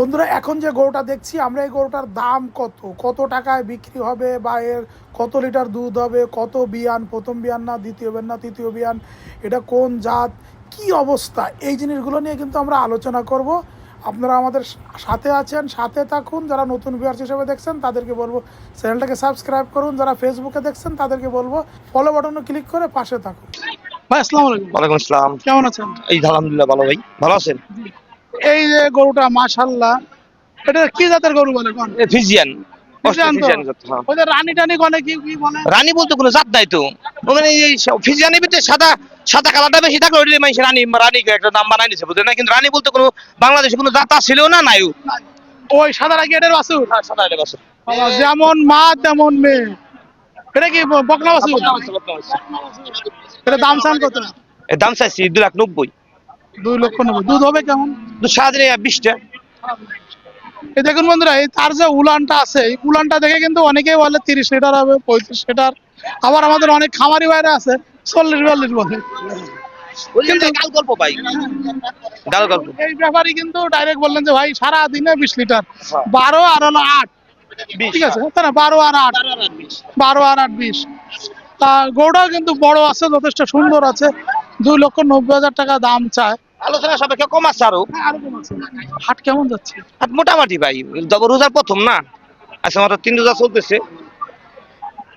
বন্ধুরা, এখন যে গরুটা দেখছি আমরা, এই গরুটার দাম কত টাকায় বিক্রি হবে, বা এর কত লিটার দুধ হবে, কত বিয়ান, প্রথম বিয়ান না দ্বিতীয় বিয়ান না তৃতীয় বিয়ান, এটা কোন জাত, কি অবস্থা, এই জিনিসগুলো নিয়ে কিন্তু আমরা আলোচনা করব। আপনারা আমাদের সাথে আছেন, সাথে থাকুন। যারা নতুন ভিউয়ার্স হিসেবে দেখছেন তাদেরকে বলবো চ্যানেলটাকে সাবস্ক্রাইব করুন। যারা ফেসবুকে দেখছেন তাদেরকে বলবো ফলো বাটনে ক্লিক করে পাশে থাকুন। ভাই আসসালামু আলাইকুম। ওয়ালাইকুম আসসালাম। কেমন আছেন? এই আলহামদুলিল্লাহ ভালো। ভাই ভালো আছেন? এই যে গরুটা মাশাআল্লাহ, এটা কি জাতের গরু বলে কোন? ফিজিয়ান। ফিজিয়ান তো? ফিজিয়ান জাত, হ্যাঁ। ওই যে রানী টানি কোনে কি কি বলে? রানী বলতে কোনো জাত নাই তো। ওখানে এই ফিজিয়ানের ভিতরে সাদা সাদা কালারটা বেশি থাকলে ওইটা মানুষ রানী রানী একটা নাম বানাই নিছে, বুঝলেন না? কিন্তু রানী বলতে কোনো বাংলাদেশে কোনো জাত ছিল না, নাই। ওই সাদা রাগি এটার বাছুর? হ্যাঁ, সাদা এটা আছে। যেমন মা তেমন মেয়ে। এটা কি বকনা বাছুর? এটা দাম চান কত? এর দাম চাইছি 2,90,000। 2,90,000। দুধ হবে কেমন? তো সারাদিনে 20টা। এই দেখুন বন্ধুরা, এই তার যে উলানটা আছে, এই উলানটা দেখে কিন্তু অনেকেই বলে 30 লিটার হবে, 35 লিটার। আবার আমাদের অনেক খামারি বাইরে আছে 40-42 বলে। কিন্তু গাল গল্প ভাই, গাল গল্প। এই ব্যাপারই কিন্তু ডাইরেক্ট বললেন যে ভাই সারা দিনে 20 লিটার, হ্যাঁ। 12 আর হলো 8। ঠিক আছে, তাই না? 12 আর 8, 12 আর 8 20। তা গরুটাও কিন্তু বড় আছে, যথেষ্ট সুন্দর আছে। 2,90,000 টাকা দাম চায়। আলোচনা সাপেক্ষে কম আছে আরো। হাট কেমন যাচ্ছে? আর মোটামুটি ভাই, রোজার প্রথম না, আচ্ছা মাত্র 3 রোজা চলতেছে।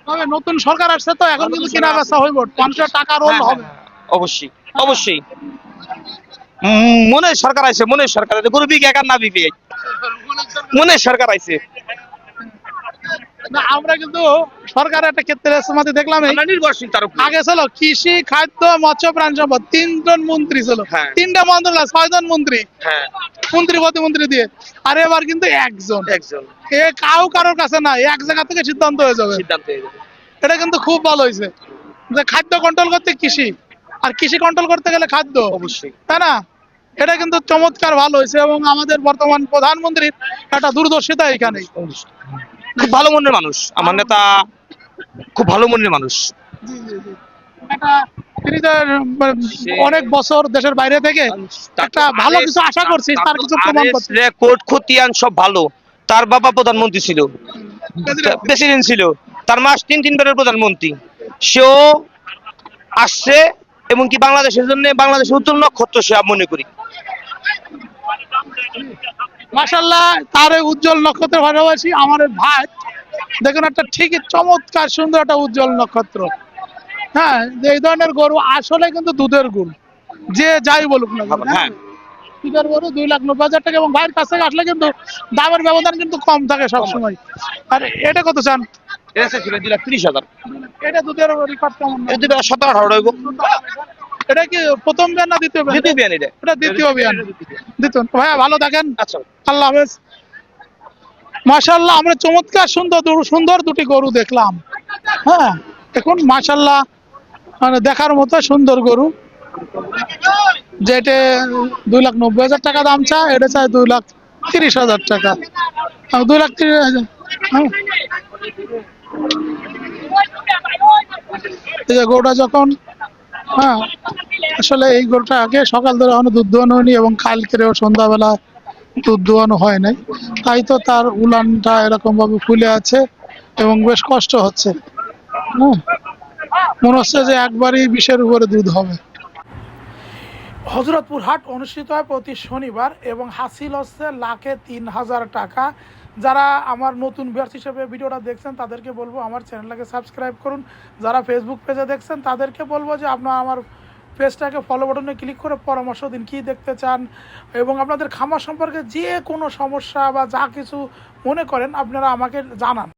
তবে নতুন সরকার আসছে তো এখন কিন্তু কেনা বেচা হইব, মানুষের টাকা রোল হবে। অবশ্যই অবশ্যই। মনে সরকার আইছে, মনে সরকার গরু বিকে একার না বিকে, মনে সরকার আইছে। না, আমরা কিন্তু সরকারের একটা ক্ষেত্রে সমাধি দেখলাম। আমরা নির্ভরশীল তার উপর। আগে ছিল কৃষি, খাদ্য, মৎস্য, প্রাণী সম্পদ, 3 জন মন্ত্রী ছিল। হ্যাঁ। 3টা মন্ত্রণালয়, 6 জন মন্ত্রী, হ্যাঁ, মন্ত্রী প্রতিমন্ত্রী দিয়ে। আর এবার কিন্তু একজন, একজন এ কারোর কাছে না, এক জায়গা থেকে সিদ্ধান্ত হয়ে যাবে। সিদ্ধান্ত হয়ে যাবে। এটা কিন্তু খুব ভালো হয়েছে যে খাদ্য কন্ট্রোল করতে কৃষি, আর কৃষি কন্ট্রোল করতে গেলে খাদ্য, অবশ্যই। তাই না? এটা কিন্তু চমৎকার ভালো হয়েছে, এবং আমাদের বর্তমান প্রধানমন্ত্রীর একটা দূরদর্শিতা এখানে। খুব ভালো মনের মানুষ আমার নেতা, খুব ভালো মনের মানুষ। তিনি তো অনেক বছর দেশের বাইরে থেকে একটা ভালো কিছু আশা করছি, তার কিছু প্রমাণ করছি। রেকর্ড খতিয়ান সব ভালো। তার বাবা প্রধানমন্ত্রী ছিল, প্রেসিডেন্ট ছিল। তার মা 3 বারের প্রধানমন্ত্রী। সেও আসছে, এবং কি বাংলাদেশের জন্য, বাংলাদেশের উজ্জ্বল নক্ষত্র সে মনে করি। মাশাআল্লাহ, তার এই উজ্জ্বল নক্ষত্রের ভালোবাসি আমার ভাই। দেখুন একটা ঠিকই চমৎকার সুন্দর একটা উজ্জ্বল নক্ষত্র। হ্যাঁ, যে এই ধরনের গরু আসলে কিন্তু দুধের গরু, যে যাই বলুক না কেন। হ্যাঁ, দুধের গরু 2,90,000 টাকা, এবং ভাইয়ের কাছ থেকে আসলে কিন্তু দামের ব্যবধান কিন্তু কম থাকে সবসময়। আর এটা কত চান? এটা ছিল 2,30,000। এটা দুধের রেকর্ড কেমন? এটা 17-18 হইব। এটা কি প্রথম বিয়ান না দ্বিতীয় বিয়ান? দ্বিতীয় বিয়ান এটা। এটা দ্বিতীয় বিয়ান। দ্বিতীয়। ভাইয়া ভালো থাকেন, আচ্ছা, আল্লাহ হাফেজ। মাশাআল্লাহ, আমরা চমৎকার সুন্দর দুটি গরু দেখলাম। হ্যাঁ, দেখুন মাশাআল্লাহ, মানে দেখার মতো সুন্দর গরু। যেটা 2,90,000 টাকা দাম চায়, এটা চায় 2,30,000 টাকা। 2,30,000। এই যে গরুটা যখন, হ্যাঁ, আসলে এই গরুটা আগে সকাল ধরে এখনো দুধ দোয়ানো হয়নি, এবং কালকেও সন্ধ্যাবেলা দুধ দোয়ানো হয় নাই, তাই তো তার উলানটা এরকম ভাবে ফুলে আছে এবং বেশ কষ্ট হচ্ছে। হ্যাঁ, মনে হচ্ছে যে একবারই 20-এর উপরে দুধ হবে। হযরতপুর হাট অনুষ্ঠিত হয় প্রতি শনিবার, এবং হাসিল হচ্ছে লাখে 3,000 টাকা। যারা আমার নতুন ভিউয়ার্স হিসেবে ভিডিওটা দেখছেন তাদেরকে বলবো আমার চ্যানেলটাকে সাবস্ক্রাইব করুন। যারা ফেসবুক পেজে দেখছেন তাদেরকে বলবো যে আপনারা আমার পেজটাকে ফলো বাটনে ক্লিক করে পরামর্শ দিন কী দেখতে চান, এবং আপনাদের খামার সম্পর্কে যে কোনো সমস্যা বা যা কিছু মনে করেন আপনারা আমাকে জানান।